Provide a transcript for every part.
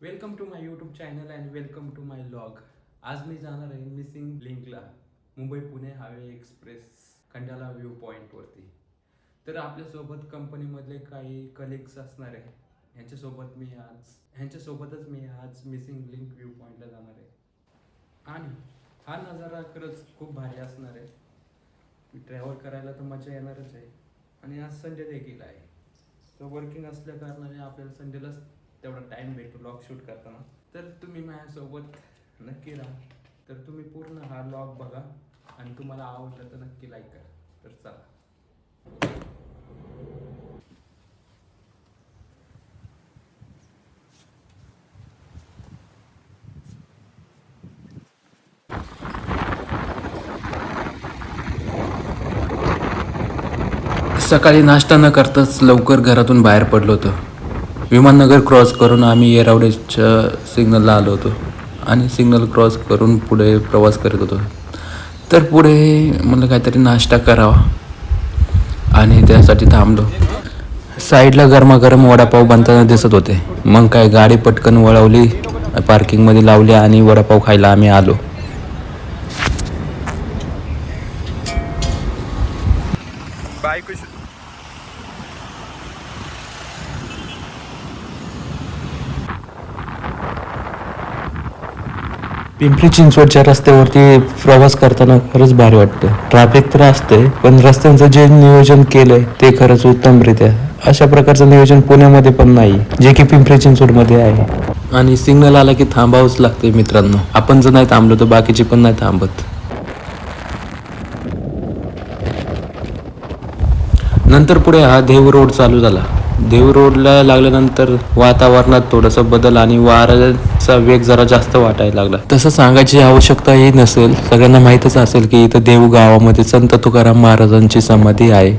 Welcome to my YouTube channel and welcome to my vlog. आज मी जाणार आहे मिसिंग लिंकला, Mumbai Pune highway express Khandala view पॉईंटवरती. तर आपल्यासोबत कंपनीमधले काही कलिग्स असणार आहे. ह्यांच्यासोबतच मी आज मिसिंग लिंक व्ह्यू पॉईंटला जाणार आहे. आणि हा नजारा खरंच खूप भारी असणार आहे. ट्रॅव्हल करायला तर मजा येणारच आहे. आणि आज संडे देखील आहे. तर वर्किंग असल्या कारणाने आपल्याला संडेलाच तेवढा टाईम भेटतो ब्लॉग शूट करताना. तर तुम्ही माझ्यासोबत नक्की राहा. तर तुम्ही पूर्ण हा ब्लॉग बघा आणि तुम्हाला आवडलं तर नक्की लाईक करा. तर चला. सकाळी नाश्ता न करताच लवकर घरातून बाहेर पडलो होतो. विमाननगर क्रॉस करून आम्ही येरावडेच्या सिग्नलला आलो होतो आणि सिग्नल क्रॉस करून पुढे प्रवास करत होतो. तर पुढे मला काहीतरी नाश्ता करावा आणि त्यासाठी थांबलो. साईडला गरमागरम वडापाव बनताना दिसत होते. मग काय गाडी पटकन वळवली, पार्किंगमध्ये लावली आणि वडापाव खायला आम्ही आलो. पिंपरी चिंचवडच्या रस्त्यावरती प्रवास करताना खरंच भारी वाटतं. ट्रॅफिक तर असते, पण रस्त्यांचं जे नियोजन केलंय ते खरंच उत्तमरित्या. अशा प्रकारचं नियोजन पुण्यामध्ये पण नाही, जे की पिंपरी चिंचवडमध्ये आहे. आणि सिग्नल आला की थांबावंच लागते मित्रांनो. आपण जर नाही थांबलो तर बाकीचे पण नाही थांबत. नंतर पुढे हा देव रोड चालू झाला. देव रोडला लागल्यानंतर वातावरणात थोडासा बदल आणि वाऱ्याचा वेग जरा जास्त वाटायला लागला. तसं सांगायची आवश्यकताही नसेल, सगळ्यांना माहीतच असेल की इथं देव गावामध्ये संत तुकाराम महाराजांची समाधी आहे.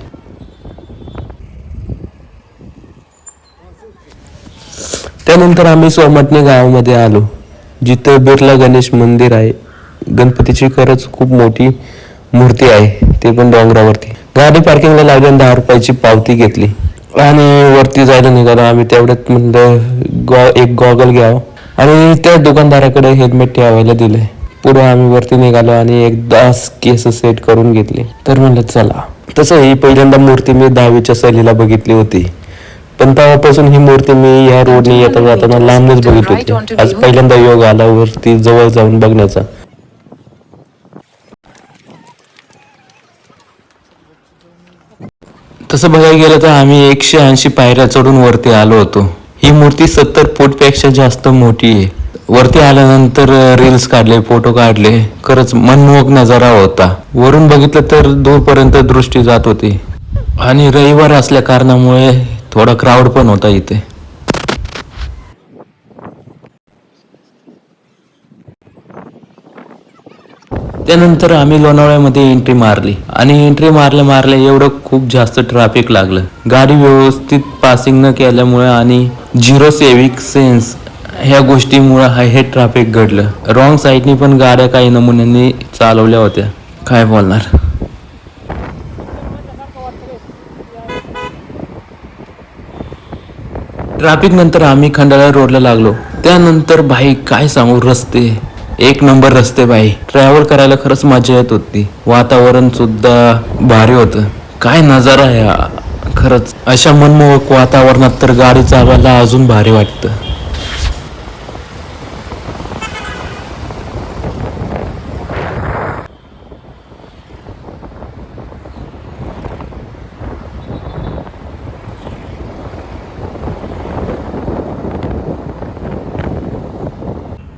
त्यानंतर आम्ही सोमटणे गावामध्ये आलो, जिथं बिर्ला गणेश मंदिर आहे. गणपतीची खरंच खूप मोठी मूर्ती आहे, ते पण डोंगरावरती. गाडी पार्किंगला लावल्याने 10 रुपयाची पावती घेतली आणि वरती जायला निघालो आम्ही. तेवढ्यात म्हणलं एक गॉगल घ्यावं आणि त्या दुकानदाराकडे हेल्मेट ठेवायला दिले. पुढे आम्ही वरती निघालो आणि एकदा केस सेट करून घेतले. तर म्हणलं चला. तसं ही पहिल्यांदा मूर्ती मी 10वीच्या सहलीला बघितली होती, पण तेव्हापासून ही मूर्ती मी या रोडने येता जाताना लांबच बघितली होती. आज पहिल्यांदा योग आला वरती जवळ जाऊन बघण्याचा. तसं बघायला गेलं तर आम्ही 180 पायऱ्या चढून वरती आलो होतो. ही मूर्ती 70 फूटपेक्षा जास्त मोठी आहे. वरती आल्यानंतर रील्स काढले, फोटो काढले. खरंच मनमोहक नजारा होता. वरून बघितलं तर दूरपर्यंत दृष्टी जात होती आणि रविवार असल्या कारणामुळे थोडा क्राऊड पण होता इथे. त्यानंतर आम्ही लोणावळ्यामध्ये एंट्री मारली आणि एंट्री मारल्या एवढं खूप जास्त ट्रॅफिक लागलं. गाडी व्यवस्थित पासिंग न केल्यामुळे आणि झिरो सेविक सेन्स ह्या गोष्टीमुळे हे ट्रॅफिक घडलं. रॉंग साईडनी पण गाड्या काही नमुन्यांनी चालवल्या होत्या. काय बोलणार. ट्रॅफिक नंतर आम्ही खंडाळा रोडला लागलो. त्यानंतर भाई काय सांगू, रस्ते एक नंबर रस्ते भाई. ट्रॅव्हल करायला खरंच मजा येत होती. वातावरण सुद्धा भारी होतं. काय नजारा आहे खरंच. अशा मनमोहक वातावरणात तर गाडी चालवायला अजून भारी वाटतं.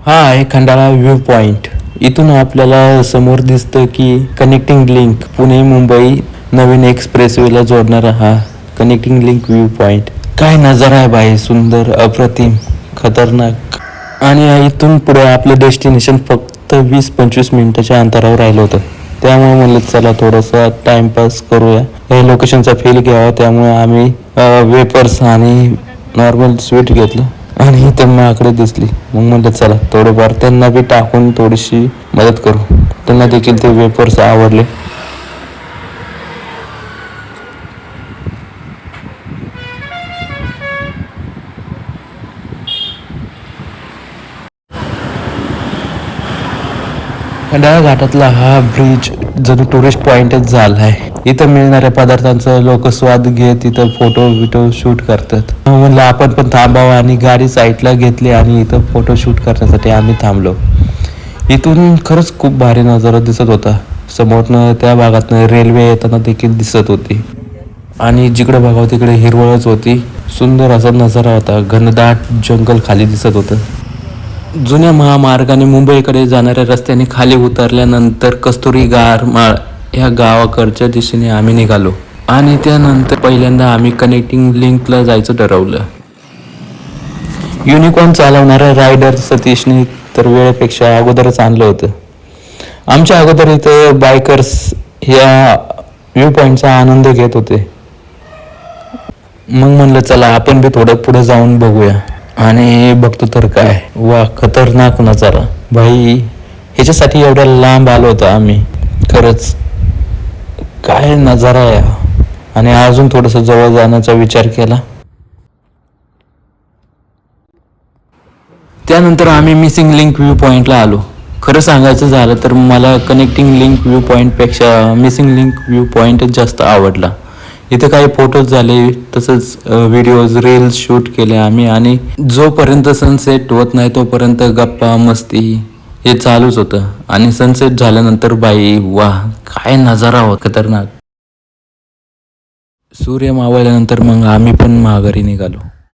हा आहे खंडाळा व्ह्यू पॉइंट. इथून आपल्याला समोर दिसतं की कनेक्टिंग लिंक पुणे मुंबई नवीन एक्सप्रेसवेला जोडणारा हा कनेक्टिंग लिंक व्ह्यू पॉइंट. काय नजारा आहे बाई, सुंदर, अप्रतिम, खतरनाक. आणि इथून पुढे आपलं डेस्टिनेशन फक्त 20-25 मिनिटाच्या अंतरावर राहिलं होतं. त्यामुळे म्हणलं चला थोडंसं टाइमपास करूया, या लोकेशनचा फील घ्यावा. त्यामुळे आम्ही वेपर्स आणि नॉर्मल स्वीट घेतलं आणि इथं माकडे दिसली. मग म्हणलं चला थोडंफार त्यांना बी टाकून थोडीशी मदत करू. त्यांना देखील ते वेपर्स आवडले. खंडाळा घाटातला हा ब्रिज जणू टुरिस्ट पॉइंटच झाला आहे. इथं मिळणाऱ्या पदार्थांचा लोक स्वाद घेत इथं फोटो बिटो शूट करतात. म्हणलं आपण पण थांबावं आणि गाडी साईडला घेतली आणि इथं फोटो शूट करण्यासाठी आम्ही थांबलो. इथून खरंच खूप भारी नजारा दिसत होता. समोरनं त्या भागातनं रेल्वे येताना देखील दिसत होती आणि जिकडे बघावं तिकडे हिरवळच होती. सुंदर असा नजारा होता. घनदाट जंगल खाली दिसत होतं. जुन्या महामार्गाने मुंबईकडे जाणाऱ्या रस्त्याने खाली उतरल्यानंतर कस्तुरी गारमाळ ह्या गावाकडच्या दिशेने आम्ही निघालो आणि त्यानंतर पहिल्यांदा आम्ही कनेक्टिंग लिंकला जायचं ठरवलं. युनिकॉर्न चालवणाऱ्या रायडर सतीशने तर वेळेपेक्षा अगोदरच आणलं होतं. आमच्या अगोदर इथं बायकर्स ह्या व्ह्यू पॉईंटचा आनंद घेत होते. मग म्हणलं चला आपण बी थोडं पुढे जाऊन बघूया आणि बघतो तर काय वा खतरनाक नजारा भाई. ह्याच्यासाठी एवढ्या लांब आलो होतो आम्ही. खरंच काय नजारा आहे. आणि अजून थोडंसं जवळ जाण्याचा विचार केला. त्यानंतर आम्ही मिसिंग लिंक व्ह्यू पॉईंटला आलो. खरं सांगायचं झालं तर मला कनेक्टिंग लिंक व्ह्यू पॉईंटपेक्षा मिसिंग लिंक व्ह्यू पॉईंटच जास्त आवडला. इथे काही फोटोज झाले, तसंच व्हिडिओज रील्स शूट केले आम्ही आणि जोपर्यंत सनसेट होत नाही तोपर्यंत गप्पा मस्ती हे चालूच होतं. आणि सनसेट झाल्यानंतर बाई वाह काय नजारा होत खतरनाक. सूर्य मावळल्यानंतर मग आम्ही पण माघारी निघालो.